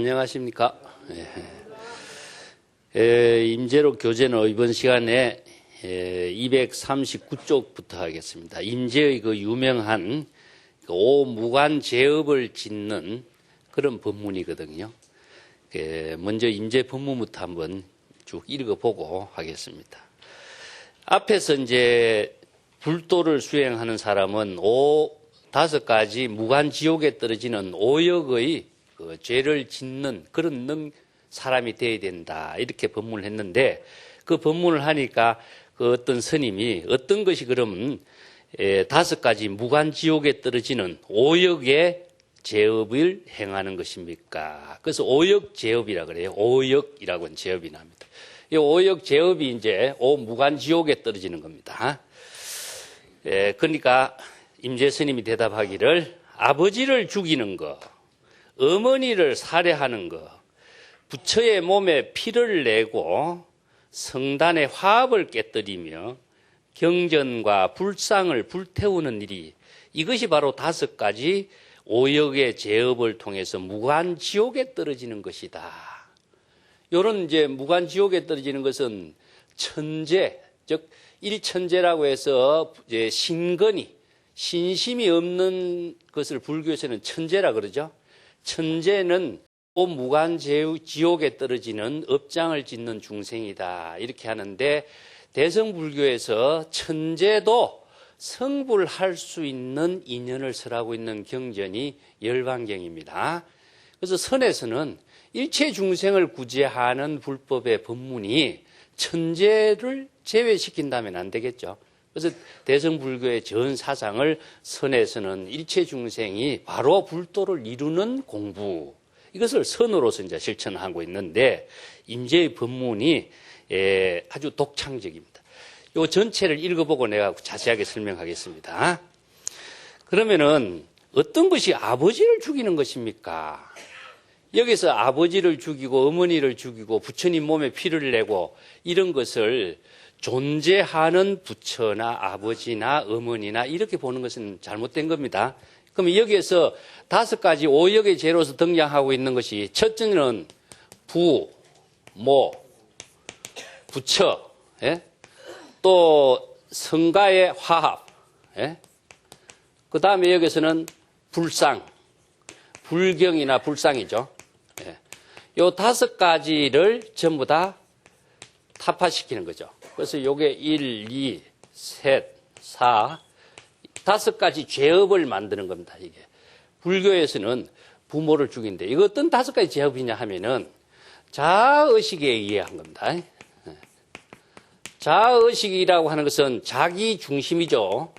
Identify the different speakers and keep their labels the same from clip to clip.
Speaker 1: 안녕하십니까. 임재록 교재는 이번 시간에 239쪽부터 하겠습니다. 임재의 그 유명한 오무관제업을 짓는 그런 법문이거든요. 먼저 임재 법문부터 한번 쭉 읽어보고 하겠습니다. 앞에서 이제 불도를 수행하는 사람은 5가지 무간지옥에 떨어지는 오역의 그 죄를 짓는 그런 사람이 되어야 된다. 이렇게 법문을 했는데 그 법문을 하니까 그 어떤 스님이 어떤 것이 그러면 5가지 무간지옥에 떨어지는 오역의 제업을 행하는 것입니까? 그래서 오역제업이라 그래요. 오역이라고 하는 제업이 납니다. 이 오역제업이 이제 무간지옥에 떨어지는 겁니다. 그러니까 임재 스님이 대답하기를 아버지를 죽이는 것, 어머니를 살해하는 것, 부처의 몸에 피를 내고 성단의 화합을 깨뜨리며 경전과 불상을 불태우는 일이 이것이 바로 5가지 오역의 제업을 통해서 무간지옥에 떨어지는 것이다. 이런 이제 무간지옥에 떨어지는 것은 천재, 즉 일천재라고 해서 이제 신건이 신심이 없는 것을 불교에서는 천재라 그러죠. 천재는 무간지옥에 떨어지는 업장을 짓는 중생이다. 이렇게 하는데 대성불교에서 천재도 성불할 수 있는 인연을 설하고 있는 경전이 열반경입니다. 그래서 선에서는 일체 중생을 구제하는 불법의 법문이 천재를 제외시킨다면 안 되겠죠. 그래서 대성불교의 전 사상을 선에서는 일체 중생이 바로 불도를 이루는 공부, 이것을 선으로서 이제 실천하고 있는데 임재의 법문이 아주 독창적입니다. 이 전체를 읽어보고 내가 자세하게 설명하겠습니다. 그러면은 어떤 것이 아버지를 죽이는 것입니까? 여기서 아버지를 죽이고 어머니를 죽이고 부처님 몸에 피를 내고 이런 것을 존재하는 부처나 아버지나 어머니나 이렇게 보는 것은 잘못된 겁니다. 그럼 여기에서 5가지 오역의 죄로서 등장하고 있는 것이 첫째는 부, 모, 부처, 또 성가의 화합, 그 다음에 여기서는 불상, 불경이나 불상이죠. 이 5가지를 전부 다 타파시키는 거죠. 그래서 요게 1, 2, 3, 4, 5가지 죄업을 만드는 겁니다. 이게 불교에서는 부모를 죽인데 이거 어떤 5가지 죄업이냐 하면은 자의식에 의한 겁니다. 자의식이라고 하는 것은 자기 중심이죠.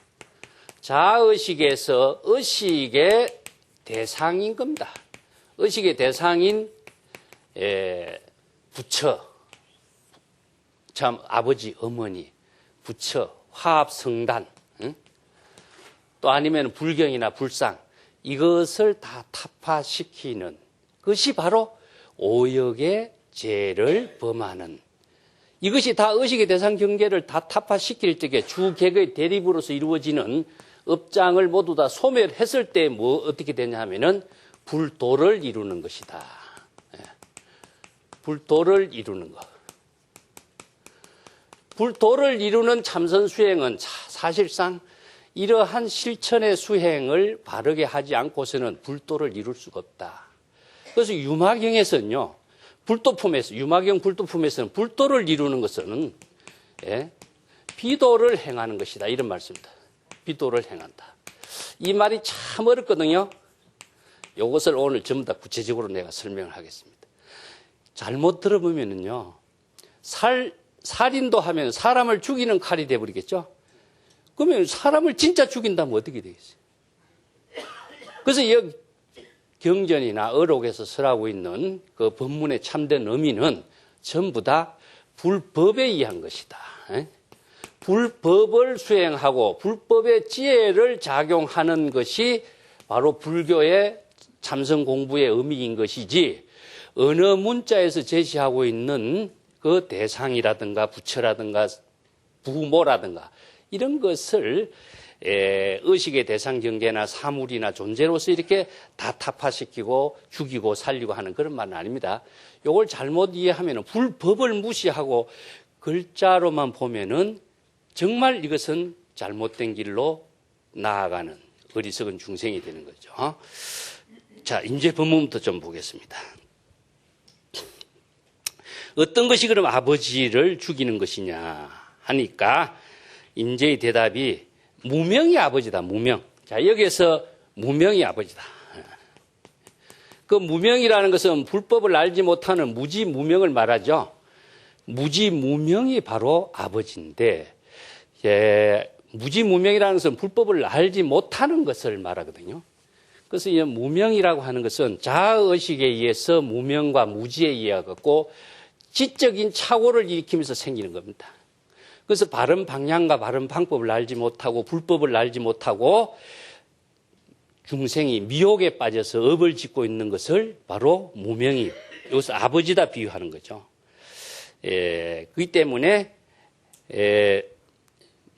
Speaker 1: 자의식에서 의식의 대상인 겁니다. 의식의 대상인 부처, 참 아버지, 어머니, 부처, 화합, 성단, 또 아니면 불경이나 불상, 이것을 다 타파시키는 것이 바로 오역의 죄를 범하는, 이것이 다 의식의 대상 경계를 다 타파시킬 적에 주객의 대립으로서 이루어지는 업장을 모두 다 소멸했을 때 어떻게 되냐 하면은 불도를 이루는 것이다. 불도를 이루는 것. 불도를 이루는 참선 수행은 사실상 이러한 실천의 수행을 바르게 하지 않고서는 불도를 이룰 수가 없다. 그래서 유마경에서는요, 유마경 불도품에서는 불도를 이루는 것은 비도를 행하는 것이다. 이런 말씀입니다. 비도를 행한다. 이 말이 참 어렵거든요. 이것을 오늘 전부 다 구체적으로 내가 설명을 하겠습니다. 잘못 들어보면은요, 살인도 하면 사람을 죽이는 칼이 돼버리겠죠? 그러면 사람을 진짜 죽인다면 어떻게 되겠어요? 그래서 이 경전이나 어록에서 설하고 있는 그 법문의 참된 의미는 전부 다 불법에 의한 것이다. 불법을 수행하고 불법의 지혜를 작용하는 것이 바로 불교의 참선 공부의 의미인 것이지, 어느 문자에서 제시하고 있는 그 대상이라든가 부처라든가 부모라든가 이런 것을 의식의 대상 경계나 사물이나 존재로서 이렇게 다 타파시키고 죽이고 살리고 하는 그런 말은 아닙니다. 이걸 잘못 이해하면 법을 무시하고 글자로만 보면은 정말 이것은 잘못된 길로 나아가는 어리석은 중생이 되는 거죠. 자, 이제 본문부터 좀 보겠습니다. 어떤 것이 그럼 아버지를 죽이는 것이냐 하니까 인제의 대답이 무명이 아버지다. 무명. 자, 여기에서 무명이 아버지다. 그 무명이라는 것은 불법을 알지 못하는 무지무명을 말하죠. 무지무명이 바로 아버지인데, 무지무명이라는 것은 불법을 알지 못하는 것을 말하거든요. 그래서 이 무명이라고 하는 것은 자아의식에 의해서 무명과 무지에 의해갖고 지적인 착오를 일으키면서 생기는 겁니다. 그래서 바른 방향과 바른 방법을 알지 못하고 불법을 알지 못하고 중생이 미혹에 빠져서 업을 짓고 있는 것을 바로 무명이, 여기서 아버지다 비유하는 거죠. 그렇기 때문에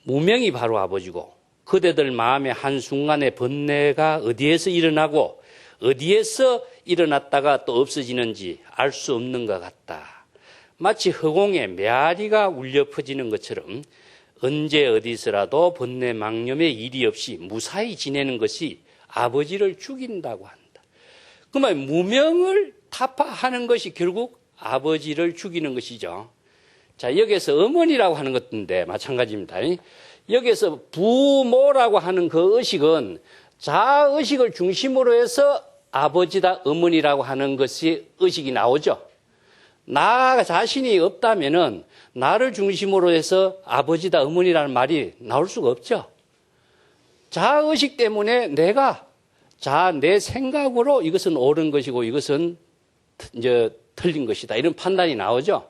Speaker 1: 무명이 바로 아버지고, 그대들 마음의 한순간의 번뇌가 어디에서 일어나고 어디에서 일어났다가 또 없어지는지 알 수 없는 것 같다. 마치 허공에 메아리가 울려 퍼지는 것처럼 언제 어디서라도 번뇌 망념의 일이 없이 무사히 지내는 것이 아버지를 죽인다고 한다. 그러면 무명을 타파하는 것이 결국 아버지를 죽이는 것이죠. 자, 여기에서 어머니라고 하는 것인데 마찬가지입니다. 여기에서 부모라고 하는 그 의식은 자의식을 중심으로 해서 아버지다, 어머니라고 하는 것이 의식이 나오죠. 나 자신이 없다면은 나를 중심으로 해서 아버지다, 어머니라는 말이 나올 수가 없죠. 자의식 때문에 내 생각으로 이것은 옳은 것이고 이것은 이제 틀린 것이다, 이런 판단이 나오죠.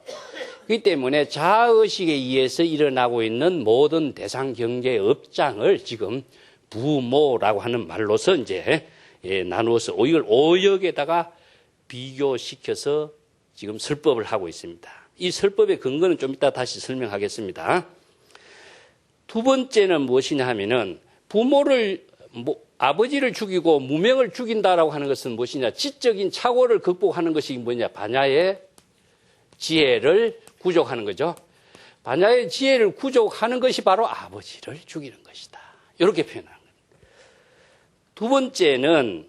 Speaker 1: 그렇기 때문에 자의식에 의해서 일어나고 있는 모든 대상 경계의 업장을 지금 부모라고 하는 말로서 이제 나누어서 이걸 오역에다가 비교시켜서 지금 설법을 하고 있습니다. 이 설법의 근거는 좀 이따 다시 설명하겠습니다. 두 번째는 무엇이냐 하면은 아버지를 죽이고 무명을 죽인다라고 하는 것은 무엇이냐? 지적인 착오를 극복하는 것이 뭐냐? 반야의 지혜를 구족하는 거죠. 반야의 지혜를 구족하는 것이 바로 아버지를 죽이는 것이다. 이렇게 표현하는 겁니다. 두 번째는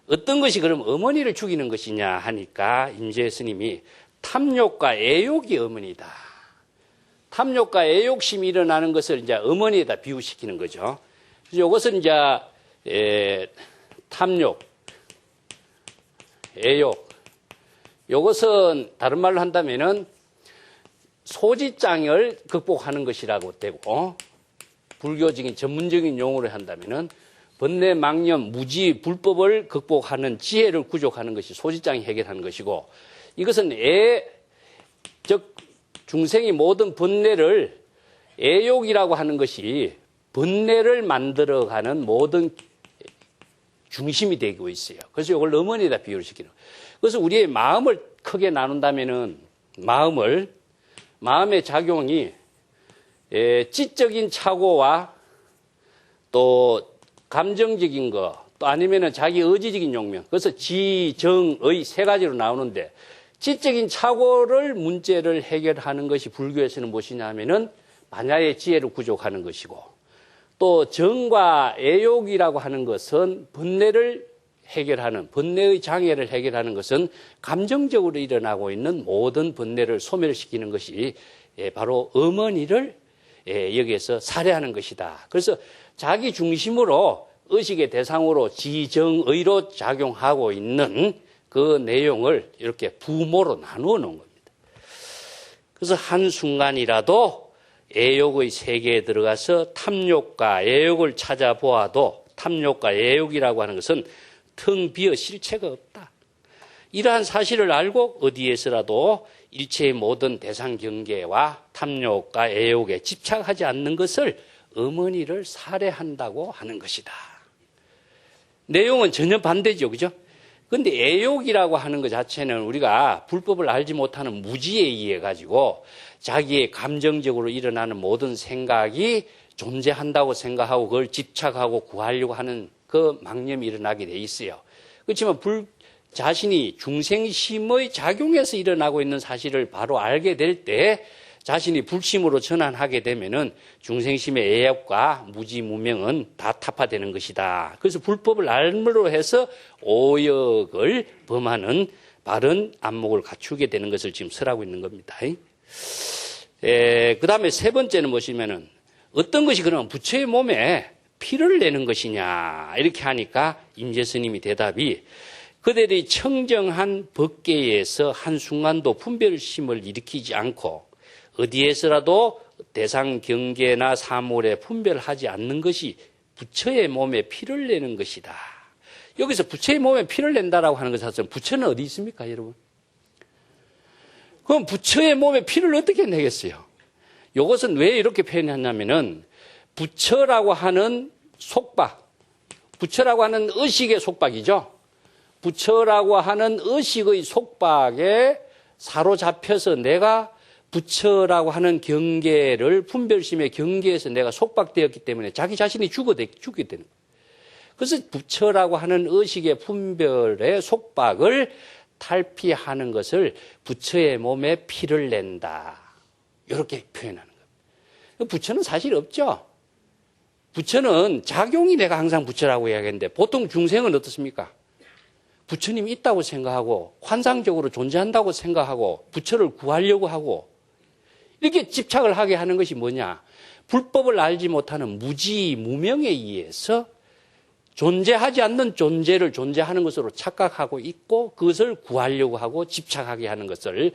Speaker 1: 어떤 것이 그럼 어머니를 죽이는 것이냐 하니까 임재 스님이 탐욕과 애욕이 어머니다. 탐욕과 애욕심이 일어나는 것을 이제 어머니에다 비유시키는 거죠. 그래서 이것은 이제 탐욕, 애욕, 이것은 다른 말로 한다면은 소지장을 극복하는 것이라고 되고, 불교적인 전문적인 용어로 한다면은 번뇌, 망념, 무지, 불법을 극복하는 지혜를 구족하는 것이 소지장이 해결하는 것이고, 이것은 즉 중생이 모든 번뇌를 애욕이라고 하는 것이 번뇌를 만들어가는 모든 중심이 되고 있어요. 그래서 이걸 어머니에다 비유를 시키는 거예요. 그래서 우리의 마음을 크게 나눈다면은 마음의 작용이 지적인 착오와 또 감정적인 거, 또 아니면은 자기 의지적인 용명, 그래서 지, 정, 의 세 가지로 나오는데, 지적인 착오를 문제를 해결하는 것이 불교에서는 무엇이냐 하면은 반야의 지혜를 구족하는 것이고, 또 정과 애욕이라고 하는 것은 번뇌를 해결하는, 번뇌의 장애를 해결하는 것은 감정적으로 일어나고 있는 모든 번뇌를 소멸시키는 것이 바로 어머니를 여기에서 살해하는 것이다. 그래서 자기 중심으로 의식의 대상으로 지정의로 작용하고 있는 그 내용을 이렇게 부모로 나누어 놓은 겁니다. 그래서 한순간이라도 애욕의 세계에 들어가서 탐욕과 애욕을 찾아보아도 탐욕과 애욕이라고 하는 것은 텅 비어 실체가 없다. 이러한 사실을 알고 어디에서라도 일체의 모든 대상 경계와 탐욕과 애욕에 집착하지 않는 것을 어머니를 살해한다고 하는 것이다. 내용은 전혀 반대죠. 그죠? 근데 애욕이라고 하는 것 자체는 우리가 불법을 알지 못하는 무지에 의해 가지고 자기의 감정적으로 일어나는 모든 생각이 존재한다고 생각하고 그걸 집착하고 구하려고 하는 그 망념이 일어나게 돼 있어요. 그렇지만 자신이 중생심의 작용에서 일어나고 있는 사실을 바로 알게 될 때 자신이 불심으로 전환하게 되면은 중생심의 애욕과 무지무명은 다 타파되는 것이다. 그래서 불법을 알므로 해서 오역을 범하는 바른 안목을 갖추게 되는 것을 지금 설하고 있는 겁니다. 그 다음에 세 번째는 무엇이면은 어떤 것이 그러면 부처의 몸에 피를 내는 것이냐 이렇게 하니까 임재스님이 대답이 그들이 청정한 법계에서 한순간도 분별심을 일으키지 않고 어디에서라도 대상 경계나 사물에 분별하지 않는 것이 부처의 몸에 피를 내는 것이다. 여기서 부처의 몸에 피를 낸다라고 하는 것은 부처는 어디 있습니까, 여러분? 그럼 부처의 몸에 피를 어떻게 내겠어요? 이것은 왜 이렇게 표현했냐면은 부처라고 하는 속박, 부처라고 하는 의식의 속박이죠. 부처라고 하는 의식의 속박에 사로잡혀서 내가 부처라고 하는 경계를 분별심의 경계에서 내가 속박되었기 때문에 자기 자신이 죽게 되는 거예요. 그래서 부처라고 하는 의식의 분별의 속박을 탈피하는 것을 부처의 몸에 피를 낸다. 이렇게 표현하는 거예요. 부처는 사실 없죠. 부처는 작용이 내가 항상 부처라고 이야기하는데 보통 중생은 어떻습니까? 부처님이 있다고 생각하고 환상적으로 존재한다고 생각하고 부처를 구하려고 하고 이렇게 집착을 하게 하는 것이 뭐냐? 불법을 알지 못하는 무지, 무명에 의해서 존재하지 않는 존재를 존재하는 것으로 착각하고 있고 그것을 구하려고 하고 집착하게 하는 것을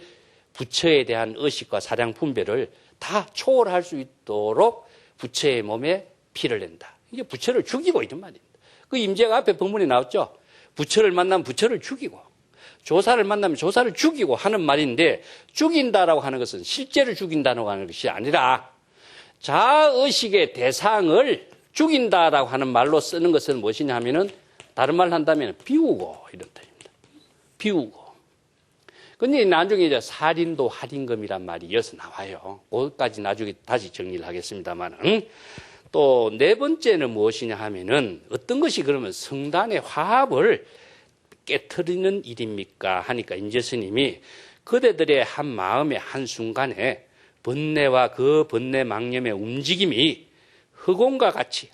Speaker 1: 부처에 대한 의식과 사량 분별을 다 초월할 수 있도록 부처의 몸에 피를 낸다. 이게 부처를 죽이고 이런 말입니다. 그 임재가 앞에 본문에 나왔죠. 부처를 만나면 부처를 죽이고 조사를 만나면 조사를 죽이고 하는 말인데 죽인다라고 하는 것은 실제를 죽인다라고 하는 것이 아니라 자의식의 대상을 죽인다라고 하는 말로 쓰는 것은 무엇이냐 하면은 다른 말로 한다면 비우고 이런 뜻입니다. 비우고. 근데 나중에 이제 살인도 할인금이란 말이 이어서 나와요. 그것까지 나중에 다시 정리를 하겠습니다만은 또 네 번째는 무엇이냐 하면은 어떤 것이 그러면 성단의 화합을 깨트리는 일입니까? 하니까 임재스님이 그대들의 한 마음의 한순간에 번뇌와 그 번뇌 망념의 움직임이 흑온과 같이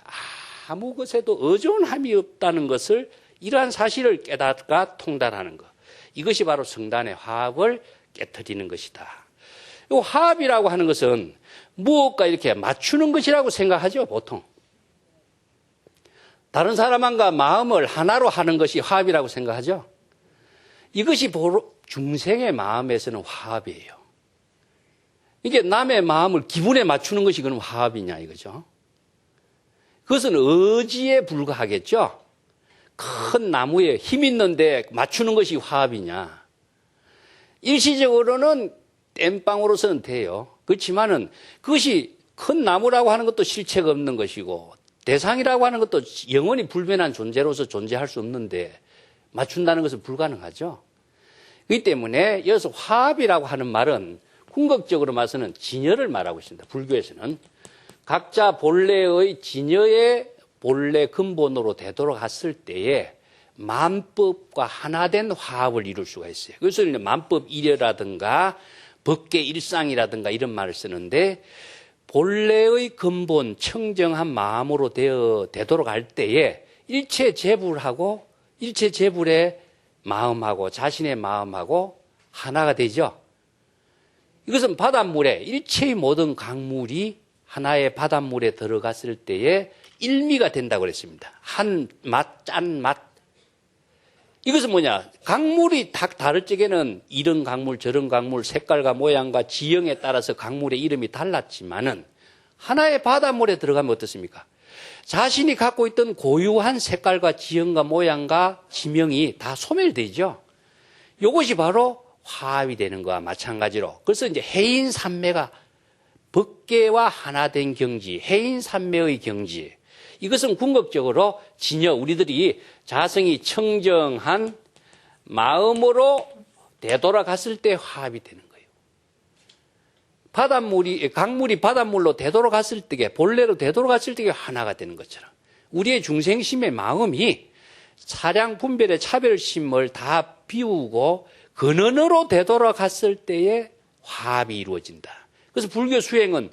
Speaker 1: 아무 것에도 의존함이 없다는 것을 이러한 사실을 깨닫가 통달하는 것. 이것이 바로 성단의 화합을 깨트리는 것이다. 이 화합이라고 하는 것은 무엇과 이렇게 맞추는 것이라고 생각하죠, 보통. 다른 사람과 마음을 하나로 하는 것이 화합이라고 생각하죠. 이것이 바로 중생의 마음에서는 화합이에요. 이게 남의 마음을 기분에 맞추는 것이 그럼 화합이냐 이거죠. 그것은 의지에 불과하겠죠. 큰 나무에 힘 있는데 맞추는 것이 화합이냐. 일시적으로는 땜빵으로서는 돼요. 그렇지만은 그것이 큰 나무라고 하는 것도 실체가 없는 것이고 대상이라고 하는 것도 영원히 불변한 존재로서 존재할 수 없는데 맞춘다는 것은 불가능하죠. 그렇기 때문에 여기서 화합이라고 하는 말은 궁극적으로 말해서는 진여를 말하고 있습니다. 불교에서는. 각자 본래의 진여의 본래 근본으로 되돌아갔을 때에 만법과 하나된 화합을 이룰 수가 있어요. 그래서 만법 일여라든가 법계 일상이라든가 이런 말을 쓰는데 본래의 근본 청정한 마음으로 되돌아갈 때에 일체 재불하고 일체 재불의 마음하고 자신의 마음하고 하나가 되죠. 이것은 바닷물에 일체의 모든 강물이 하나의 바닷물에 들어갔을 때에 일미가 된다고 그랬습니다. 한 맛, 짠 맛. 이것은 뭐냐? 강물이 딱 다를 적에는 이런 강물, 저런 강물, 색깔과 모양과 지형에 따라서 강물의 이름이 달랐지만은 하나의 바닷물에 들어가면 어떻습니까? 자신이 갖고 있던 고유한 색깔과 지형과 모양과 지명이 다 소멸되죠. 이것이 바로 화합이 되는 거와 마찬가지로. 그래서 이제 해인산매가 법계와 하나 된 경지, 해인산매의 경지. 이것은 궁극적으로 진여, 우리들이 자성이 청정한 마음으로 되돌아갔을 때 화합이 되는 거예요. 강물이 바닷물로 되돌아갔을 때에, 본래로 되돌아갔을 때에 하나가 되는 것처럼 우리의 중생심의 마음이 사량 분별의 차별심을 다 비우고 근원으로 되돌아갔을 때에 화합이 이루어진다. 그래서 불교 수행은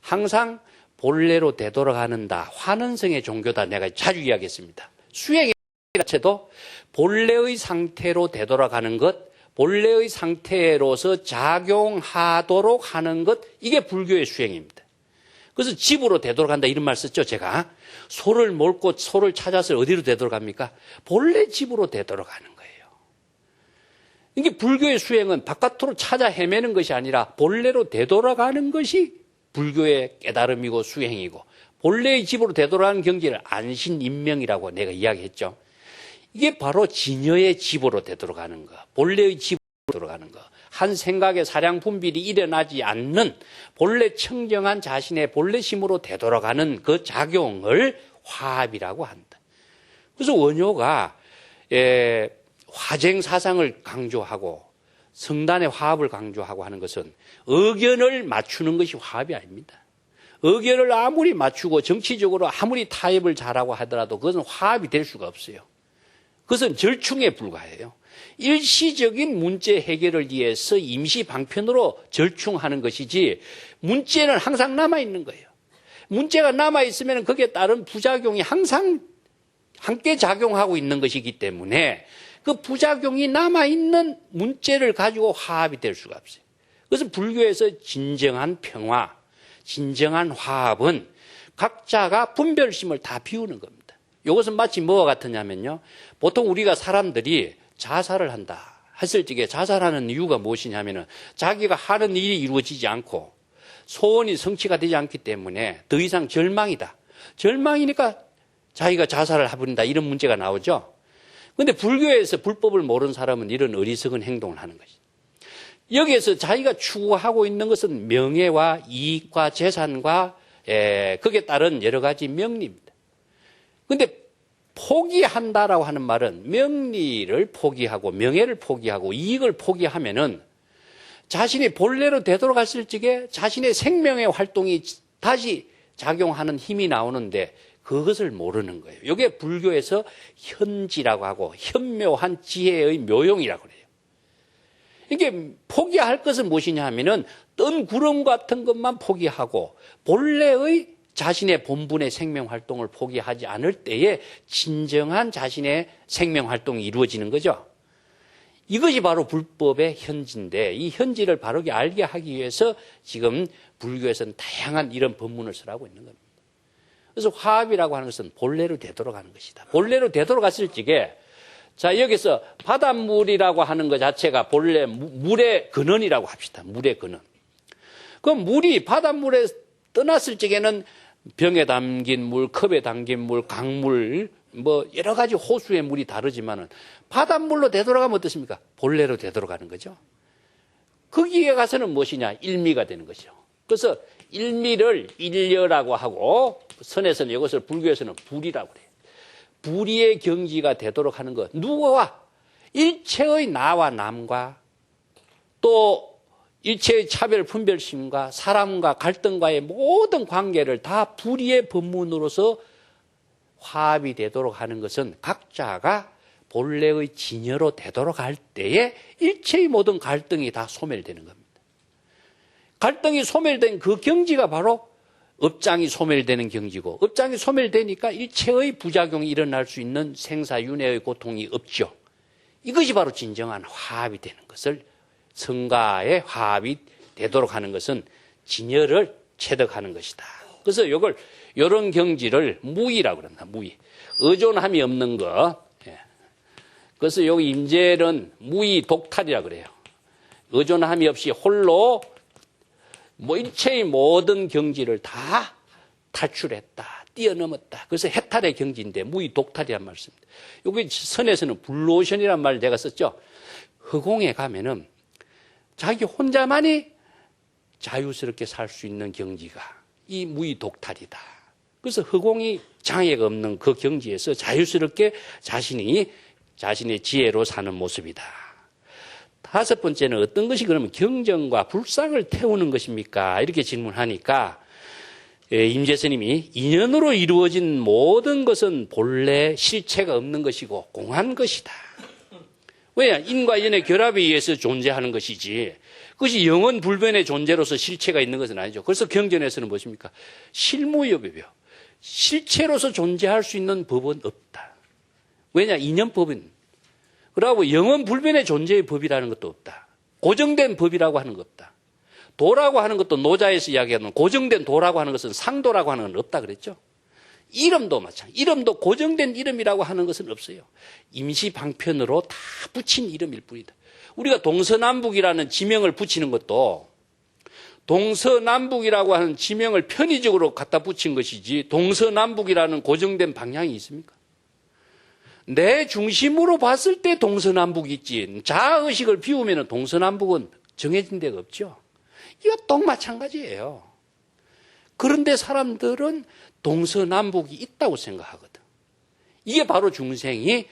Speaker 1: 항상 본래로 되돌아가는다. 환원성의 종교다. 내가 자주 이야기했습니다. 수행의 자체도 본래의 상태로 되돌아가는 것, 본래의 상태로서 작용하도록 하는 것, 이게 불교의 수행입니다. 그래서 집으로 되돌아간다 이런 말 썼죠, 제가. 소를 몰고 소를 찾아서 어디로 되돌아갑니까? 본래 집으로 되돌아가는 거예요. 이게 불교의 수행은 바깥으로 찾아 헤매는 것이 아니라 본래로 되돌아가는 것이 불교의 깨달음이고 수행이고, 본래의 집으로 되돌아가는 경지를 안신인명이라고 내가 이야기했죠. 이게 바로 진여의 집으로 되돌아가는 거, 본래의 집으로 되돌아가는 거. 한 생각의 사량 분별이 일어나지 않는 본래 청정한 자신의 본래심으로 되돌아가는 그 작용을 화합이라고 한다. 그래서 원효가 화쟁 사상을 강조하고 성단의 화합을 강조하고 하는 것은 의견을 맞추는 것이 화합이 아닙니다. 의견을 아무리 맞추고 정치적으로 아무리 타협을 잘하고 하더라도 그것은 화합이 될 수가 없어요. 그것은 절충에 불과해요. 일시적인 문제 해결을 위해서 임시 방편으로 절충하는 것이지, 문제는 항상 남아있는 거예요. 문제가 남아있으면 거기에 따른 부작용이 항상 함께 작용하고 있는 것이기 때문에 그 부작용이 남아있는 문제를 가지고 화합이 될 수가 없어요. 그래서 불교에서 진정한 평화, 진정한 화합은 각자가 분별심을 다 비우는 겁니다. 이것은 마치 뭐와 같으냐면요, 보통 우리가 사람들이 자살을 한다 했을 적에 자살하는 이유가 무엇이냐면은 자기가 하는 일이 이루어지지 않고 소원이 성취가 되지 않기 때문에 더 이상 절망이다. 절망이니까 자기가 자살을 해버린다, 이런 문제가 나오죠. 그런데 불교에서 불법을 모르는 사람은 이런 어리석은 행동을 하는 것이죠. 여기에서 자기가 추구하고 있는 것은 명예와 이익과 재산과 거기에 따른 여러 가지 명리입니다. 그런데 포기한다라고 하는 말은 명리를 포기하고 명예를 포기하고 이익을 포기하면은 자신이 본래로 되돌아갔을 적에 자신의 생명의 활동이 다시 작용하는 힘이 나오는데 그것을 모르는 거예요. 이게 불교에서 현지라고 하고 현묘한 지혜의 묘용이라고 그래요. 이게 포기할 것은 무엇이냐 하면은 뜬 구름 같은 것만 포기하고 본래의 자신의 본분의 생명활동을 포기하지 않을 때에 진정한 자신의 생명활동이 이루어지는 거죠. 이것이 바로 불법의 현지인데, 이 현지를 바르게 알게 하기 위해서 지금 불교에서는 다양한 이런 법문을 쓰라고 있는 겁니다. 그래서 화합이라고 하는 것은 본래로 되돌아가는 것이다. 본래로 되돌아갔을 적에, 자, 여기서 바닷물이라고 하는 것 자체가 본래 물의 근원이라고 합시다. 물의 근원. 그럼 물이 바닷물에 떠났을 적에는 병에 담긴 물, 컵에 담긴 물, 강물, 뭐 여러 가지 호수의 물이 다르지만은 바닷물로 되돌아가면 어떻습니까? 본래로 되돌아가는 거죠. 거기에 가서는 무엇이냐? 일미가 되는 것이죠. 그래서 일미를 일려라고 하고, 선에서는 이것을 불교에서는 불이라고 그래요. 불의의 경지가 되도록 하는 것. 누구와? 일체의 나와 남과 또 일체의 차별 분별심과 사람과 갈등과의 모든 관계를 다 불의의 법문으로서 화합이 되도록 하는 것은 각자가 본래의 진여로 되도록 할 때에 일체의 모든 갈등이 다 소멸되는 겁니다. 갈등이 소멸된 그 경지가 바로 업장이 소멸되는 경지고, 업장이 소멸되니까 일체의 부작용이 일어날 수 있는 생사윤회의 고통이 없죠. 이것이 바로 진정한 화합이 되는 것을, 성가의 화합이 되도록 하는 것은 진여를 체득하는 것이다. 그래서 이런 경지를 무의라고 그럽니다. 무의. 의존함이 없는 것. 그래서 여기 임재는 무의 독탈이라고 그래요. 의존함이 없이 홀로 일체의 모든 경지를 다 탈출했다, 뛰어넘었다. 그래서 해탈의 경지인데 무의 독탈이란 말씀입니다. 여기 선에서는 불로션이란 말을 내가 썼죠. 허공에 가면은 자기 혼자만이 자유스럽게 살 수 있는 경지가 이 무의 독탈이다. 그래서 허공이 장애가 없는 그 경지에서 자유스럽게 자신의 지혜로 사는 모습이다. 다섯 번째는 어떤 것이 그러면 경전과 불상을 태우는 것입니까? 이렇게 질문하니까 임재스님이 인연으로 이루어진 모든 것은 본래 실체가 없는 것이고 공한 것이다. 왜냐? 인과 인의 결합에 의해서 존재하는 것이지 그것이 영원 불변의 존재로서 실체가 있는 것은 아니죠. 그래서 경전에서는 무엇입니까? 실무여법이요. 실체로서 존재할 수 있는 법은 없다. 왜냐? 인연법은. 그러고 영원 불변의 존재의 법이라는 것도 없다. 고정된 법이라고 하는 것 없다. 도라고 하는 것도 노자에서 이야기하는 고정된 도라고 하는 것은 상도라고 하는 건 없다 그랬죠. 이름도 마찬가지. 이름도 고정된 이름이라고 하는 것은 없어요. 임시 방편으로 다 붙인 이름일 뿐이다. 우리가 동서남북이라는 지명을 붙이는 것도 동서남북이라고 하는 지명을 편의적으로 갖다 붙인 것이지 동서남북이라는 고정된 방향이 있습니까? 내 중심으로 봤을 때 동서남북이 있지. 자아의식을 비우면 동서남북은 정해진 데가 없죠. 이거 똑 마찬가지예요. 그런데 사람들은 동서남북이 있다고 생각하거든. 이게 바로 중생이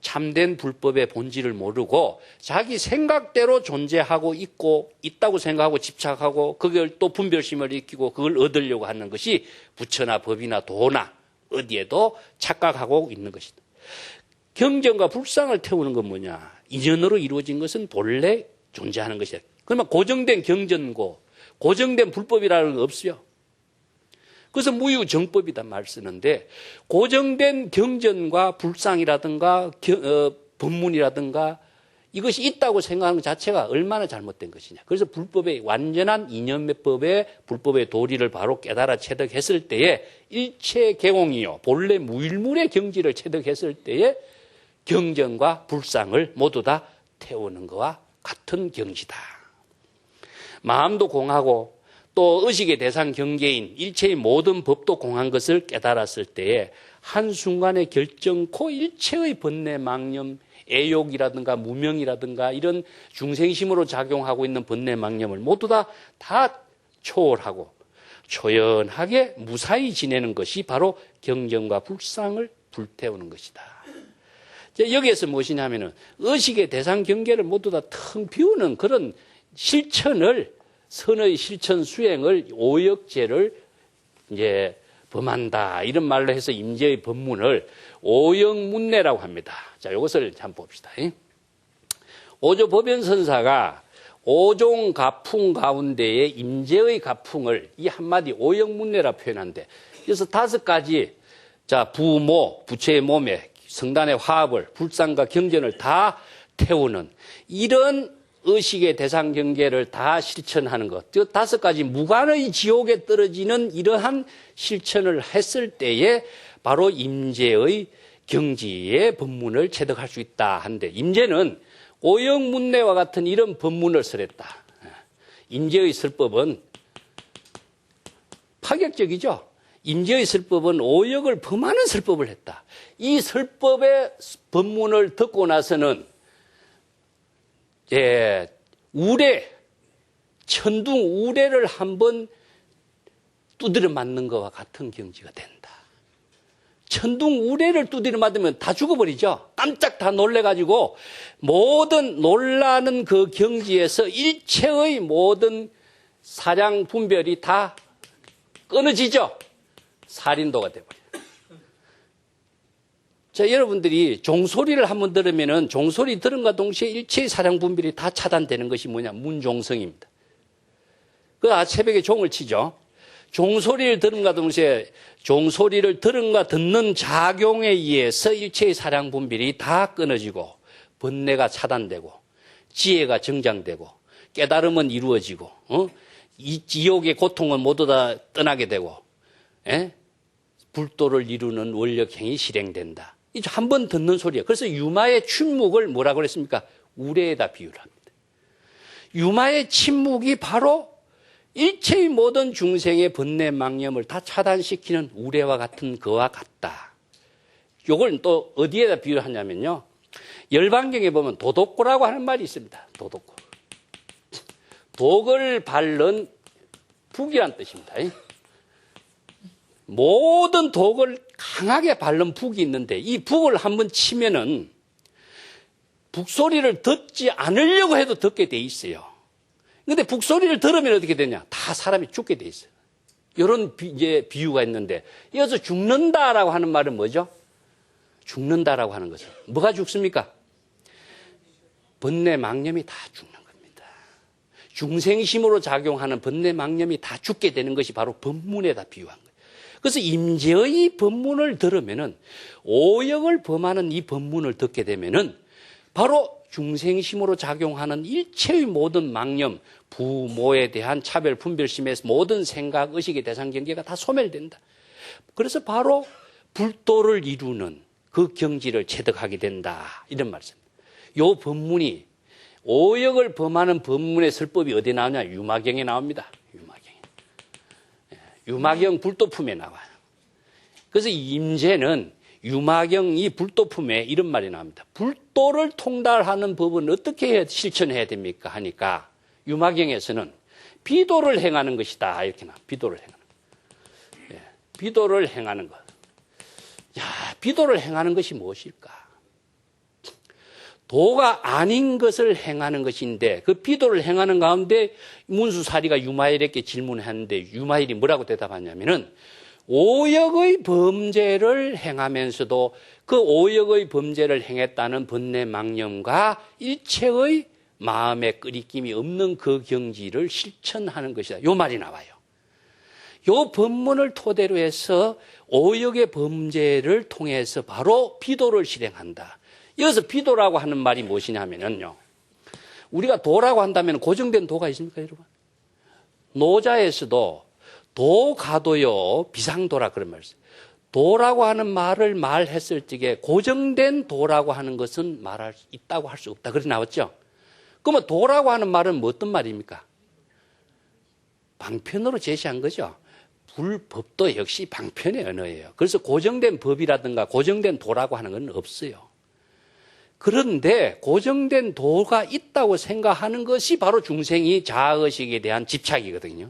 Speaker 1: 참된 불법의 본질을 모르고 자기 생각대로 존재하고 있다고 생각하고 집착하고 그걸 또 분별심을 익히고 그걸 얻으려고 하는 것이 부처나 법이나 도나 어디에도 착각하고 있는 것이다. 경전과 불상을 태우는 건 뭐냐? 인연으로 이루어진 것은 본래 존재하는 것이다. 그러면 고정된 경전고 고정된 불법이라는 건 없어요. 그래서 무유정법이다 말 쓰는데 고정된 경전과 불상이라든가 법문이라든가 이것이 있다고 생각하는 것 자체가 얼마나 잘못된 것이냐. 그래서 불법의 완전한 이념법의 불법의 도리를 바로 깨달아 체득했을 때에 일체 개공이요 본래 무일물의 경지를 체득했을 때에 경전과 불상을 모두 다 태우는 것과 같은 경지다. 마음도 공하고 또 의식의 대상 경계인 일체의 모든 법도 공한 것을 깨달았을 때에 한순간의 결정코 일체의 번뇌 망념, 애욕이라든가 무명이라든가 이런 중생심으로 작용하고 있는 번뇌 망념을 모두 다 초월하고 초연하게 무사히 지내는 것이 바로 경전과 불상을 불태우는 것이다. 여기에서 무엇이냐면은 의식의 대상 경계를 모두 다 텅 비우는 그런 실천을 선의 실천 수행을 오역죄를 이제 범한다. 이런 말로 해서 임재의 법문을 오역문례라고 합니다. 자, 이것을 한번 봅시다. 오조 법연선사가 오종 가풍 가운데에 임재의 가풍을 이 한마디 오역문례라 표현한대. 그래서 다섯 가지, 자, 부모, 부처의 몸에 성단의 화합을, 불상과 경전을 다 태우는 이런 의식의 대상 경계를 다 실천하는 것. 다섯 가지 무관의 지옥에 떨어지는 이러한 실천을 했을 때에 바로 임재의 경지의 법문을 체득할 수 있다 한데 임재는 오역문례와 같은 이런 법문을 설했다. 임재의 설법은 파격적이죠. 임재의 설법은 오역을 범하는 설법을 했다. 이 설법의 법문을 듣고 나서는 천둥 우레를 한번 두드려 맞는 것과 같은 경지가 된다. 천둥 우레를 두드려 맞으면 다 죽어버리죠. 깜짝 다 놀래가지고 모든 놀라는 그 경지에서 일체의 모든 사량 분별이 다 끊어지죠. 살인도가 돼버려요. 자, 여러분들이 종소리를 한번 들으면은 종소리 들은과 동시에 일체의 사량 분별이 다 차단되는 것이 뭐냐? 문종성입니다. 새벽에 종을 치죠. 종소리를 들은과 동시에 종소리를 들은과 듣는 작용에 의해서 일체의 사량 분별이 다 끊어지고 번뇌가 차단되고 지혜가 정장되고 깨달음은 이루어지고 이 지옥의 고통은 모두 다 떠나게 되고 불도를 이루는 원력행이 실행된다. 한 번 듣는 소리예요. 그래서 유마의 침묵을 뭐라고 그랬습니까? 우레에다 비유를 합니다. 유마의 침묵이 바로 일체의 모든 중생의 번뇌 망념을 다 차단시키는 우레와 같은 그와 같다. 이걸 또 어디에다 비유를 하냐면요. 열반경에 보면 도독고라고 하는 말이 있습니다. 도독고. 독을 바른 북이란 뜻입니다. 모든 독을 강하게 바른 북이 있는데 이 북을 한번 치면은 북소리를 듣지 않으려고 해도 듣게 돼 있어요. 근데 북소리를 들으면 어떻게 되냐? 다 사람이 죽게 돼 있어요. 이런 비유가 있는데, 이어서 죽는다라고 하는 말은 뭐죠? 죽는다라고 하는 것은 뭐가 죽습니까? 번뇌망념이 다 죽는 겁니다. 중생심으로 작용하는 번뇌망념이 다 죽게 되는 것이 바로 법문에다 비유한 거예요. 그래서 임재의 법문을 들으면은, 오역을 범하는 이 법문을 듣게 되면은 바로 중생심으로 작용하는 일체의 모든 망념, 부모에 대한 차별, 분별심에서 모든 생각, 의식의 대상 경계가 다 소멸된다. 그래서 바로 불도를 이루는 그 경지를 체득하게 된다. 이런 말씀입니다. 이 법문이, 오역을 범하는 법문의 설법이 어디에 나오냐? 유마경에 나옵니다. 유마경 불도품에 나와요. 그래서 임재는 유마경 이 불도품에 이런 말이 나옵니다. 불도를 통달하는 법은 어떻게 실천해야 됩니까? 하니까 유마경에서는 비도를 행하는 것이다. 이렇게 나와요. 비도를 행하는 것. 비도를 행하는 것. 야, 비도를 행하는 것이 무엇일까? 도가 아닌 것을 행하는 것인데, 그 비도를 행하는 가운데 문수사리가 유마일에게 질문했는데 유마일이 뭐라고 대답하냐면은, 오역의 범죄를 행하면서도 그 오역의 범죄를 행했다는 번뇌망념과 일체의 마음의 끄리낌이 없는 그 경지를 실천하는 것이다. 이 말이 나와요. 이 법문을 토대로 해서 오역의 범죄를 통해서 바로 비도를 실행한다. 여기서 비도라고 하는 말이 무엇이냐면요, 우리가 도라고 한다면 고정된 도가 있습니까, 여러분? 노자에서도 도가도요 비상도라 그런 말을 써요. 도라고 하는 말을 말했을 적에 고정된 도라고 하는 것은 말할 수 있다고 할 수 없다. 그렇게 나왔죠. 그러면 도라고 하는 말은 뭐 어떤 말입니까? 방편으로 제시한 거죠. 불법도 역시 방편의 언어예요. 그래서 고정된 법이라든가 고정된 도라고 하는 건 없어요. 그런데 고정된 도가 있다고 생각하는 것이 바로 중생이 자아의식에 대한 집착이거든요.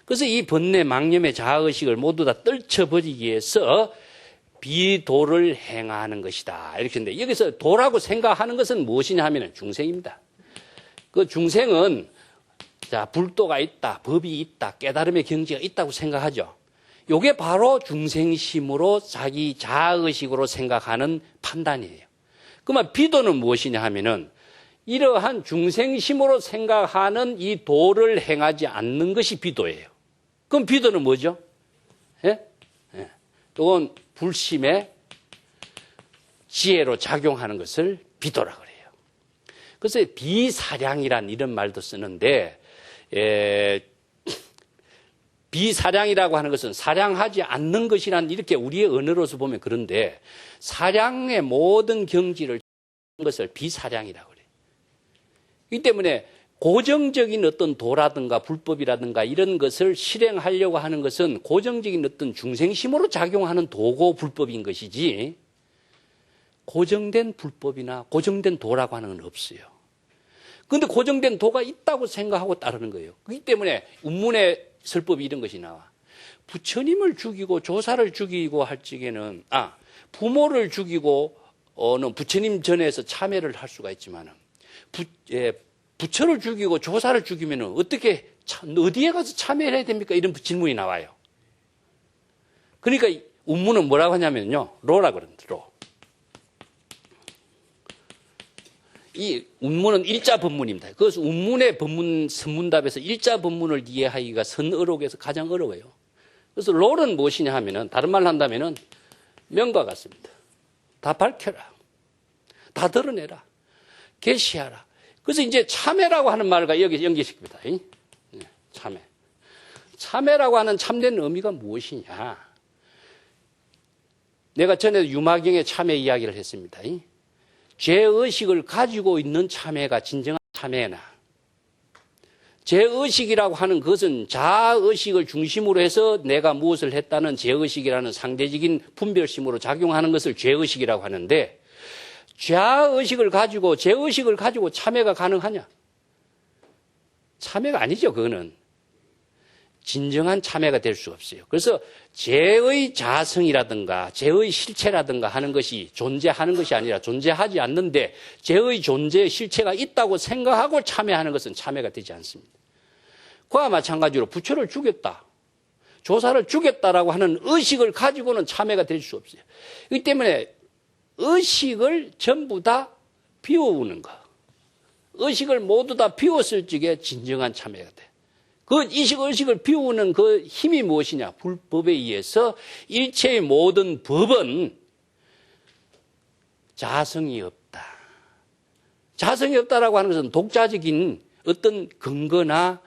Speaker 1: 그래서 이 번뇌 망념의 자아의식을 모두 다 떨쳐버리기 위해서 비도를 행하는 것이다. 이렇게 했는데, 여기서 도라고 생각하는 것은 무엇이냐 하면 중생입니다. 그 중생은 자, 불도가 있다, 법이 있다, 깨달음의 경지가 있다고 생각하죠. 이게 바로 중생심으로 자기 자아의식으로 생각하는 판단이에요. 그러면 비도는 무엇이냐 하면은 이러한 중생심으로 생각하는 이 도를 행하지 않는 것이 비도예요. 그럼 비도는 뭐죠? 예? 예. 이건 불심의 지혜로 작용하는 것을 비도라 그래요. 그래서 비사량이란 이런 말도 쓰는데, 비사량이라고 하는 것은 사량하지 않는 것이란 이렇게 우리의 언어로서 보면 그런데, 사량의 모든 경지를 것을 비사량이라고 그래요. 이 때문에 고정적인 어떤 도라든가 불법이라든가 이런 것을 실행하려고 하는 것은 고정적인 어떤 중생심으로 작용하는 도고 불법인 것이지, 고정된 불법이나 고정된 도라고 하는 건 없어요. 그런데 고정된 도가 있다고 생각하고 따르는 거예요. 그렇기 때문에 운문의 설법이 이런 것이 나와. 부처님을 죽이고 조사를 죽이고 할 적에는, 부모를 죽이고는 부처님 전에서 참회를 할 수가 있지만은, 부처를 죽이고 조사를 죽이면 어떻게, 어디에 가서 참회를 해야 됩니까? 이런 질문이 나와요. 그러니까 운문은 뭐라고 하냐면요, 로라 그럽니다. 로. 이 운문은 일자 법문입니다. 그래서 운문의 법문 선문답에서 일자 법문을 이해하기가 선어록에서 가장 어려워요. 그래서 롤은 무엇이냐 하면은, 다른 말로 한다면은 명과 같습니다. 다 밝혀라. 다 드러내라. 계시하라. 그래서 이제 참회라고 하는 말과 여기 연결시킵니다. 참회. 참회라고 하는 참된 의미가 무엇이냐? 내가 전에 유마경의 참회 이야기를 했습니다. 죄의식을 가지고 있는 참회가 진정한 참회나, 죄의식이라고 하는 것은 자의식을 중심으로 해서 내가 무엇을 했다는 죄의식이라는 상대적인 분별심으로 작용하는 것을 죄의식이라고 하는데, 자의식을 가지고 죄의식을 가지고 참회가 가능하냐? 참회가 아니죠. 그거는 진정한 참회가 될 수 없어요. 그래서 죄의 자성이라든가 죄의 실체라든가 하는 것이 존재하는 것이 아니라 존재하지 않는데 죄의 존재 실체가 있다고 생각하고 참회하는 것은 참회가 되지 않습니다. 그와 마찬가지로 부처를 죽였다, 조사를 죽였다라고 하는 의식을 가지고는 참회가 될 수 없어요. 그렇기 때문에 의식을 전부 다 비워오는 거, 의식을 모두 다 비웠을 적에 진정한 참회가 돼. 그 의식을 비우는 그 힘이 무엇이냐? 불법에 의해서 일체의 모든 법은 자성이 없다. 자성이 없다라고 하는 것은 독자적인 어떤 근거나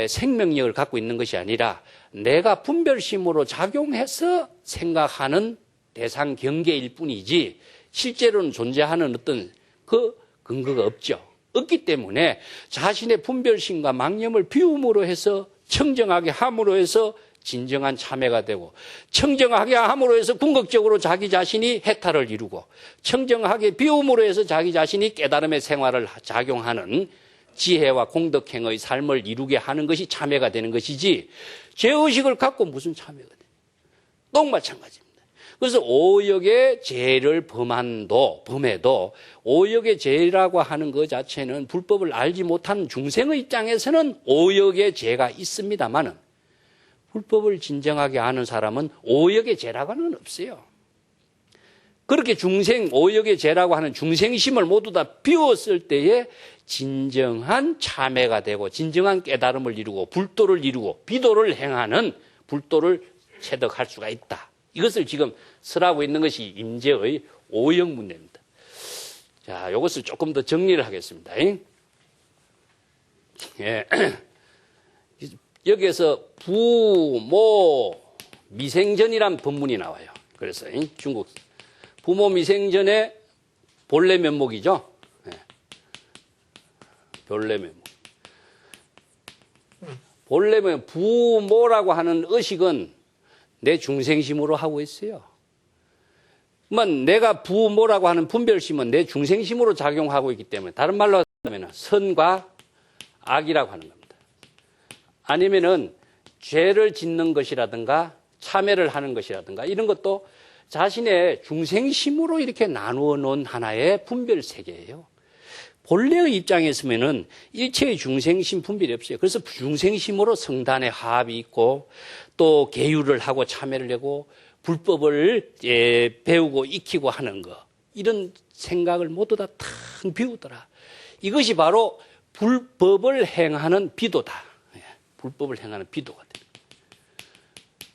Speaker 1: 생명력을 갖고 있는 것이 아니라 내가 분별심으로 작용해서 생각하는 대상 경계일 뿐이지 실제로는 존재하는 어떤 그 근거가 없죠. 없기 때문에 자신의 분별심과 망념을 비움으로 해서 청정하게 함으로 해서 진정한 참회가 되고, 청정하게 함으로 해서 궁극적으로 자기 자신이 해탈을 이루고, 청정하게 비움으로 해서 자기 자신이 깨달음의 생활을 작용하는 지혜와 공덕행의 삶을 이루게 하는 것이 참회가 되는 것이지, 죄의식을 갖고 무슨 참회가 돼요? 또 마찬가지입니다. 그래서 오역의 죄를 범해도 오역의 죄라고 하는 것 자체는 불법을 알지 못한 중생의 입장에서는 오역의 죄가 있습니다만은 불법을 진정하게 아는 사람은 오역의 죄라고 하는 건 없어요. 그렇게 오역의 죄라고 하는 중생심을 모두 다 비웠을 때에 진정한 참회가 되고 진정한 깨달음을 이루고 불도를 이루고 비도를 행하는 불도를 체득할 수가 있다. 이것을 지금 설하고 있는 것이 임재의 오역 문제입니다. 자, 이것을 조금 더 정리를 하겠습니다. 예. 여기에서 부모 미생전이란 법문이 나와요. 그래서 중국 부모 미생전의 본래 면목이죠. 예. 본래 면목. 본래 면목. 부모라고 하는 의식은 내 중생심으로 하고 있어요. 내가 부모라고 하는 분별심은 내 중생심으로 작용하고 있기 때문에, 다른 말로 하면 선과 악이라고 하는 겁니다. 아니면은 죄를 짓는 것이라든가 참회를 하는 것이라든가 이런 것도 자신의 중생심으로 이렇게 나누어 놓은 하나의 분별 세계예요. 본래의 입장에서는 일체의 중생심 분별이 없어요. 그래서 중생심으로 성단의 화합이 있고 또 계율을 하고 참회를 하고 불법을 배우고 익히고 하는 거, 이런 생각을 모두 다 탁 비우더라. 이것이 바로 불법을 행하는 비도다. 불법을 행하는 비도가 됩니다.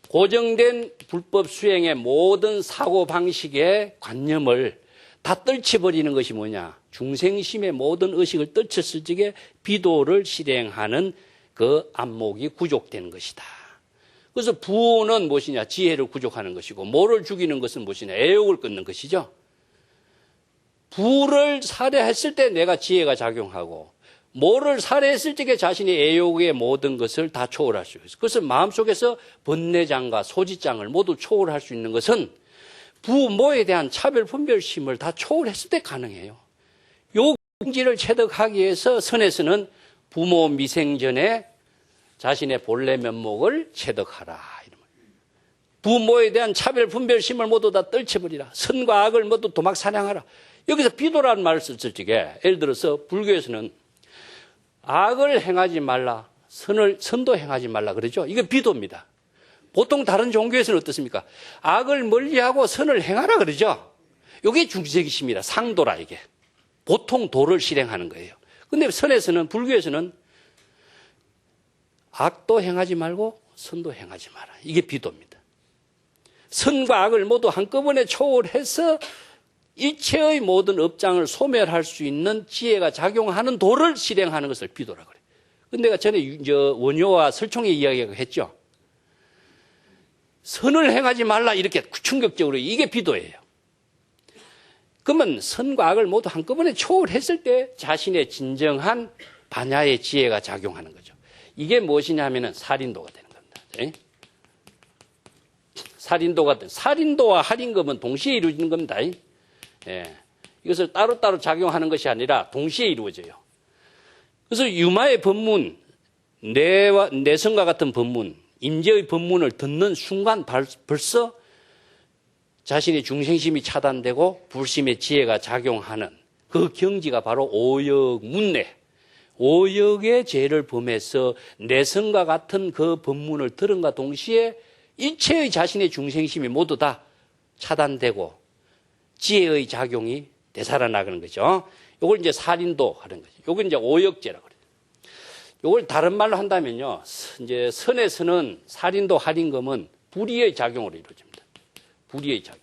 Speaker 1: 고정된 불법 수행의 모든 사고방식의 관념을 다 떨쳐버리는 것이 뭐냐? 중생심의 모든 의식을 떨쳤을 적에 비도를 실행하는 그 안목이 구족되는 것이다. 그래서 부는 무엇이냐? 지혜를 구족하는 것이고, 모를 죽이는 것은 무엇이냐? 애욕을 끊는 것이죠. 부를 살해했을 때 내가 지혜가 작용하고, 모를 살해했을 적에 자신의 애욕의 모든 것을 다 초월할 수 있어요. 그래서 마음속에서 번뇌장과 소지장을 모두 초월할 수 있는 것은 부모에 대한 차별 분별심을 다 초월했을 때 가능해요. 요 경지를 체득하기 위해서 선에서는 부모 미생전에 자신의 본래 면목을 체득하라. 부모에 대한 차별 분별심을 모두 다 떨쳐버리라. 선과 악을 모두 도막 사냥하라. 여기서 비도라는 말을 썼을 적에, 예를 들어서 불교에서는 악을 행하지 말라, 선도 행하지 말라 그러죠. 이게 비도입니다. 보통 다른 종교에서는 어떻습니까? 악을 멀리하고 선을 행하라 그러죠. 이게 중생심이라, 상도라 이게. 보통 도를 실행하는 거예요. 근데 선에서는, 불교에서는 악도 행하지 말고 선도 행하지 마라. 이게 비도입니다. 선과 악을 모두 한꺼번에 초월해서 일체의 모든 업장을 소멸할 수 있는 지혜가 작용하는 도를 실행하는 것을 비도라고 그래요. 근데 내가 전에 원효와 설총의 이야기가 했죠. 선을 행하지 말라 이렇게 충격적으로, 이게 비도예요. 그러면 선과 악을 모두 한꺼번에 초월했을 때 자신의 진정한 반야의 지혜가 작용하는 거죠. 이게 무엇이냐면은 살인도가 되는 겁니다. 살인도와 할인금은 동시에 이루어지는 겁니다. 예. 이것을 따로따로 작용하는 것이 아니라 동시에 이루어져요. 그래서 유마의 법문, 내성과 같은 법문, 임재의 법문을 듣는 순간 벌써 자신의 중생심이 차단되고 불심의 지혜가 작용하는 그 경지가 바로 오역문내, 오역의 죄를 범해서 내성과 같은 그 법문을 들은과 동시에 일체의 자신의 중생심이 모두 다 차단되고 지혜의 작용이 되살아나가는 거죠. 이걸 이제 살인도 하는 거죠. 이걸 이제 오역죄라고 그래요. 이걸 다른 말로 한다면요, 이제 선에서는 살인도 할인금은 불의의 작용으로 이루어집니다. 불의의 작용.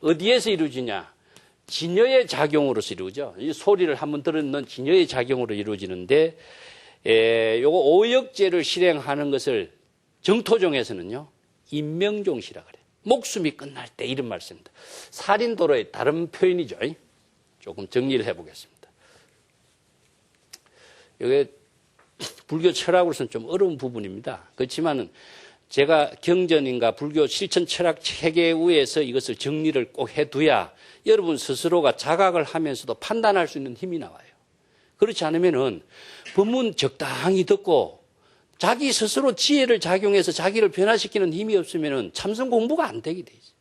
Speaker 1: 어디에서 이루어지냐? 진여의 작용으로서 이루어져. 이 소리를 한번 들었는 진여의 작용으로 이루어지는데, 요거 오역죄를 실행하는 것을 정토종에서는요, 임명종시라 그래요. 목숨이 끝날 때 이런 말씀입니다. 살인도로의 다른 표현이죠. 조금 정리를 해보겠습니다. 이게 불교 철학으로서는 좀 어려운 부분입니다. 그렇지만은 제가 경전인가 불교 실천 철학 체계에 의해서 이것을 정리를 꼭 해둬야 여러분 스스로가 자각을 하면서도 판단할 수 있는 힘이 나와요. 그렇지 않으면은 법문 적당히 듣고 자기 스스로 지혜를 작용해서 자기를 변화시키는 힘이 없으면은 참선 공부가 안 되게 돼 있어요.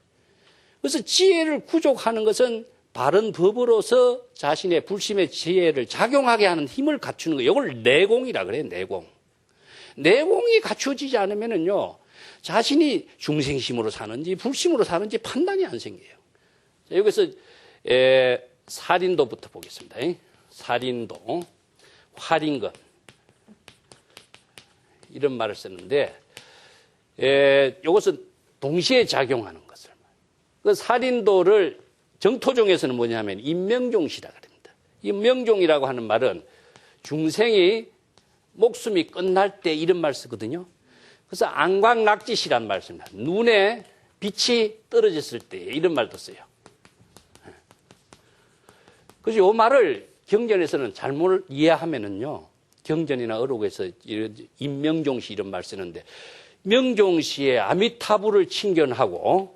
Speaker 1: 그래서 지혜를 구족하는 것은 바른 법으로서 자신의 불심의 지혜를 작용하게 하는 힘을 갖추는 거예요. 이걸 내공이라 그래요. 내공. 내공이 갖추어지지 않으면은요, 자신이 중생심으로 사는지 불심으로 사는지 판단이 안 생겨요. 자, 여기서 살인도부터 보겠습니다. 살인도, 활인것 이런 말을 썼는데, 이것은 동시에 작용하는 것을. 그 살인도를 정토종에서는 뭐냐면 임명종시라 그럽니다. 임명종이라고 하는 말은 중생이 목숨이 끝날 때 이런 말 쓰거든요. 그래서 안광낙지시란 말 씁니다. 눈에 빛이 떨어졌을 때 이런 말도 써요. 그래서 이 말을 경전에서는 잘못 이해하면은요, 경전이나 어록에서 임명종시 이런 말 쓰는데, 명종시에 아미타불을 칭견하고,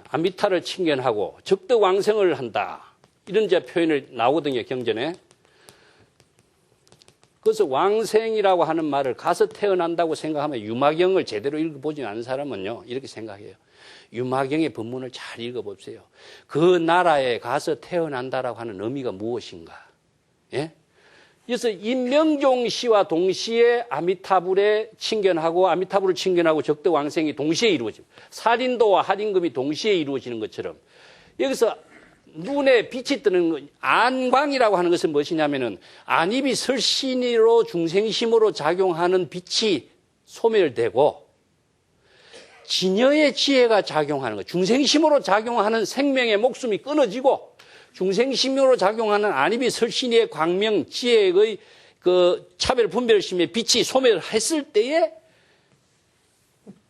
Speaker 1: 아미타를 칭견하고 적덕왕생을 한다. 이런 제 표현을 나오거든요, 경전에. 그래서 왕생이라고 하는 말을 가서 태어난다고 생각하면 유마경을 제대로 읽어보지 않은 사람은요, 이렇게 생각해요. 유마경의 법문을 잘 읽어보세요. 그 나라에 가서 태어난다라고 하는 의미가 무엇인가? 그래서 임명종시와 동시에 아미타불에 칭견하고 아미타불을 칭견하고 적덕왕생이 동시에 이루어집니다. 살인도와 할인금이 동시에 이루어지는 것처럼 여기서 눈에 빛이 뜨는 안광이라고 하는 것은 무엇이냐면은 안입이 설신으로 중생심으로 작용하는 빛이 소멸되고 진여의 지혜가 작용하는 것, 중생심으로 작용하는 생명의 목숨이 끊어지고 중생심으로 작용하는 안입이 설신의 광명, 지혜의 그 차별 분별심의 빛이 소멸했을 때에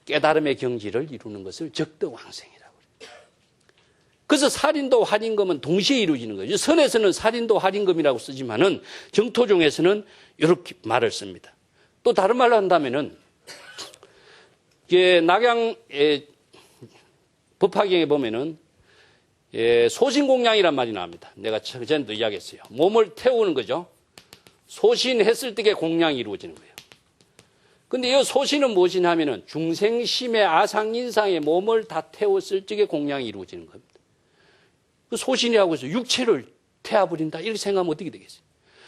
Speaker 1: 깨달음의 경지를 이루는 것을 적덕왕생이라고 해요. 그래서 살인도 할인금은 동시에 이루어지는 거죠. 선에서는 살인도 할인금이라고 쓰지만은 정토종에서는 이렇게 말을 씁니다. 또 다른 말로 한다면은 낙양 법화경에 보면은 소신공양이란 말이 나옵니다. 내가 전에도 이야기했어요. 몸을 태우는 거죠. 소신했을 때에 공양이 이루어지는 거예요. 근데 이 소신은 무엇이냐면은 중생심의 아상인상의 몸을 다 태웠을 적에 공양이 이루어지는 겁니다. 그 소신이라고 해서 육체를 태워버린다 이렇게 생각하면 어떻게 되겠어요?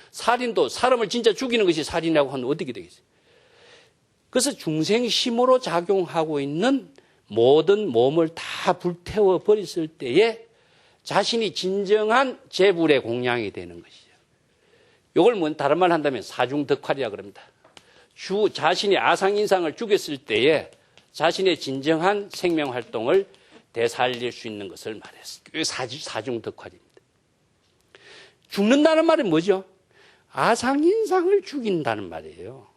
Speaker 1: 살인도 사람을 진짜 죽이는 것이 살인이라고 하면 어떻게 되겠어요? 그래서 중생심으로 작용하고 있는 모든 몸을 다 불태워 버렸을 때에 자신이 진정한 재불의 공양이 되는 것이죠. 이걸 다른 말 한다면 사중덕활이라고 합니다. 자신이 아상인상을 죽였을 때에 자신의 진정한 생명활동을 되살릴 수 있는 것을 말했어요. 이게 사중덕활입니다. 죽는다는 말은 뭐죠? 아상인상을 죽인다는 말이에요.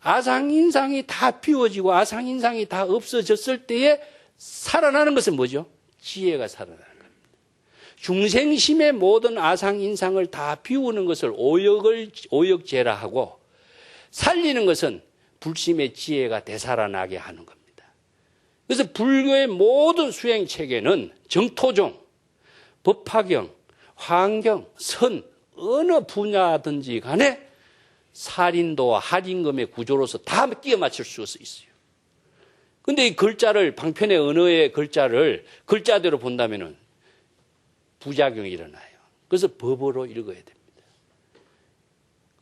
Speaker 1: 아상인상이 다 비워지고 아상인상이 다 없어졌을 때에 살아나는 것은 뭐죠? 지혜가 살아나는 겁니다. 중생심의 모든 아상인상을 다 비우는 것을 오역죄라 하고 살리는 것은 불심의 지혜가 되살아나게 하는 겁니다. 그래서 불교의 모든 수행체계는 정토종, 법화경, 화엄경, 선 어느 분야든지 간에 살인도와 할인금의 구조로서 다 끼워 맞출 수 있어요. 근데 이 글자를, 방편의 언어의 글자를 글자대로 본다면은 부작용이 일어나요. 그래서 법어로 읽어야 됩니다.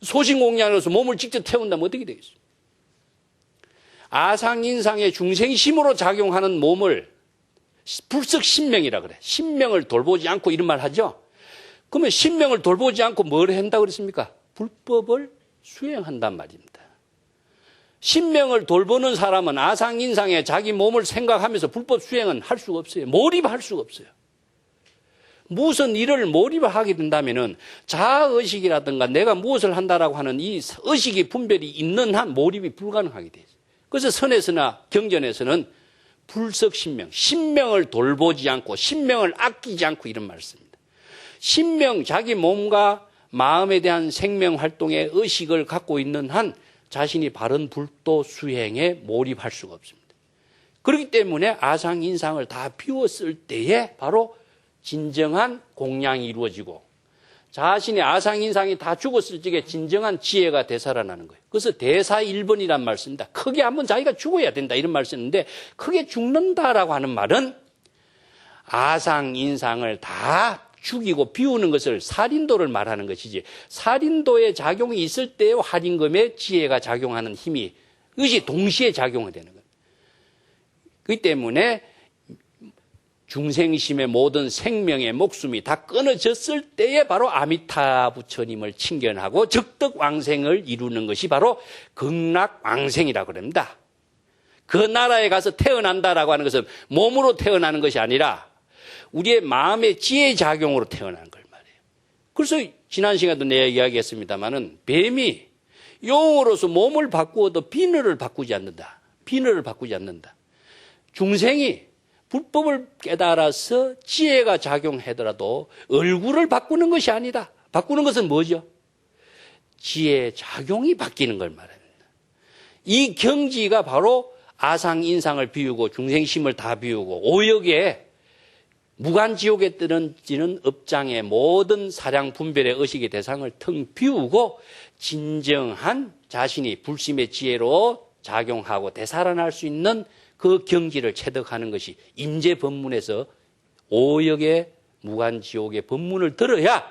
Speaker 1: 소신공양으로서 몸을 직접 태운다면 어떻게 되겠어요? 아상인상의 중생심으로 작용하는 몸을 불석 신명이라 그래. 신명을 돌보지 않고 이런 말 하죠? 그러면 신명을 돌보지 않고 뭘 한다고 그랬습니까? 불법을 수행한단 말입니다. 신명을 돌보는 사람은 아상인상에 자기 몸을 생각하면서 불법 수행은 할 수가 없어요. 몰입할 수가 없어요. 무슨 일을 몰입을 하게 된다면은 자아의식이라든가 내가 무엇을 한다라고 하는 이 의식의 분별이 있는 한 몰입이 불가능하게 되죠. 그래서 선에서나 경전에서는 불석신명, 신명을 돌보지 않고 신명을 아끼지 않고 이런 말을 씁니다. 신명, 자기 몸과 마음에 대한 생명활동의 의식을 갖고 있는 한 자신이 바른 불도 수행에 몰입할 수가 없습니다. 그렇기 때문에 아상인상을 다 비웠을 때에 바로 진정한 공양이 이루어지고 자신의 아상인상이 다 죽었을 적에 진정한 지혜가 되살아나는 거예요. 그래서 대사 1번이란 말 씁니다. 크게 한번 자기가 죽어야 된다 이런 말 쓰는데 크게 죽는다라고 하는 말은 아상인상을 다 죽이고 비우는 것을 살인도를 말하는 것이지 살인도의 작용이 있을 때 할인금의 지혜가 작용하는 힘이 그것이 동시에 작용이 되는 거예요. 그렇기 때문에 중생심의 모든 생명의 목숨이 다 끊어졌을 때에 바로 아미타 부처님을 칭견하고 적덕왕생을 이루는 것이 바로 극락왕생이라고 합니다. 그 나라에 가서 태어난다라고 하는 것은 몸으로 태어나는 것이 아니라 우리의 마음의 지혜 작용으로 태어나는 걸 말이에요. 그래서 지난 시간에도 내가 이야기했습니다마는 뱀이 용으로서 몸을 바꾸어도 비늘을 바꾸지 않는다. 비늘을 바꾸지 않는다. 중생이 불법을 깨달아서 지혜가 작용하더라도 얼굴을 바꾸는 것이 아니다. 바꾸는 것은 뭐죠? 지혜 작용이 바뀌는 걸 말합니다. 이 경지가 바로 아상인상을 비우고 중생심을 다 비우고 오역에 무간지옥에 떨어지는 업장의 모든 사량 분별의 의식의 대상을 텅 비우고 진정한 자신이 불심의 지혜로 작용하고 되살아날 수 있는 그 경지를 체득하는 것이 임재법문에서 오역의 무간지옥의 법문을 들어야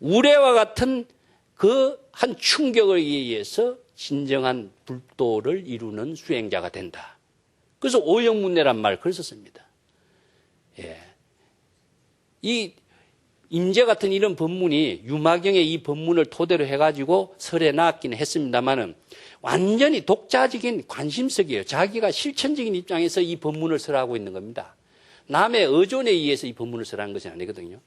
Speaker 1: 우레와 같은 그 한 충격에 의해서 진정한 불도를 이루는 수행자가 된다. 그래서 오역문례란 말 그래서 씁니다. 예. 이 임재 같은 이런 법문이 유마경의 이 법문을 토대로 해가지고 설에 나왔기는 했습니다만은 완전히 독자적인 관심석이에요. 자기가 실천적인 입장에서 이 법문을 설하고 있는 겁니다. 남의 의존에 의해서 이 법문을 설하는 것이 아니거든요.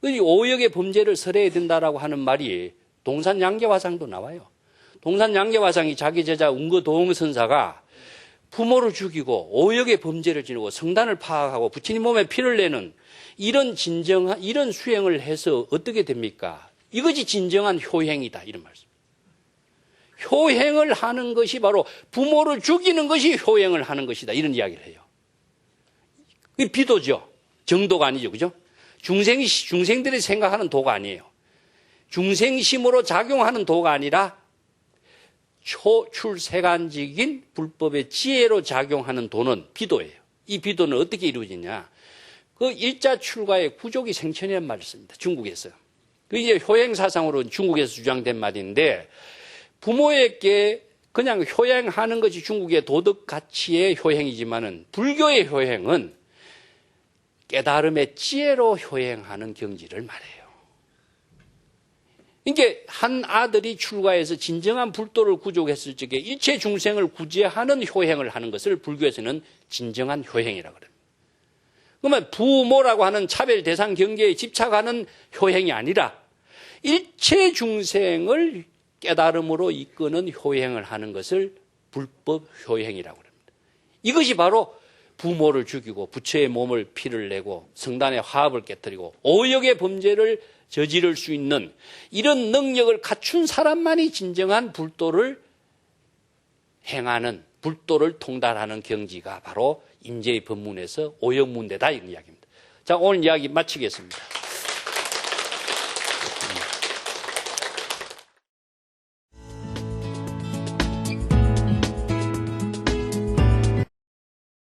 Speaker 1: 이 오역의 범죄를 설해야 된다라고 하는 말이 동산양계화상도 나와요. 동산양계화상이 자기 제자 운거도홍선사가 부모를 죽이고 오역의 범죄를 지르고 성단을 파악하고 부처님 몸에 피를 내는 이런 진정한 이런 수행을 해서 어떻게 됩니까? 이것이 진정한 효행이다 이런 말씀. 효행을 하는 것이 바로 부모를 죽이는 것이 효행을 하는 것이다 이런 이야기를 해요. 이 비도죠. 정도가 아니죠, 그죠? 중생들이 생각하는 도가 아니에요. 중생심으로 작용하는 도가 아니라 초출세간직인 불법의 지혜로 작용하는 도는 비도예요. 이 비도는 어떻게 이루어지냐? 그 일자 출가의 구족이 생천이라는 말을 씁니다. 중국에서. 그 이제 효행사상으로 중국에서 주장된 말인데 부모에게 그냥 효행하는 것이 중국의 도덕 가치의 효행이지만은 불교의 효행은 깨달음의 지혜로 효행하는 경지를 말해요. 그러니까 한 아들이 출가해서 진정한 불도를 구족했을 적에 일체 중생을 구제하는 효행을 하는 것을 불교에서는 진정한 효행이라고 합니다. 그러면 부모라고 하는 차별 대상 경계에 집착하는 효행이 아니라 일체 중생을 깨달음으로 이끄는 효행을 하는 것을 불법 효행이라고 합니다. 이것이 바로 부모를 죽이고 부처의 몸을 피를 내고 성단의 화합을 깨뜨리고 오역의 범죄를 저지를 수 있는 이런 능력을 갖춘 사람만이 진정한 불도를 행하는 불도를 통달하는 경지가 바로 임재의 법문에서 오역문대다 이런 이야기입니다. 자, 오늘 이야기 마치겠습니다.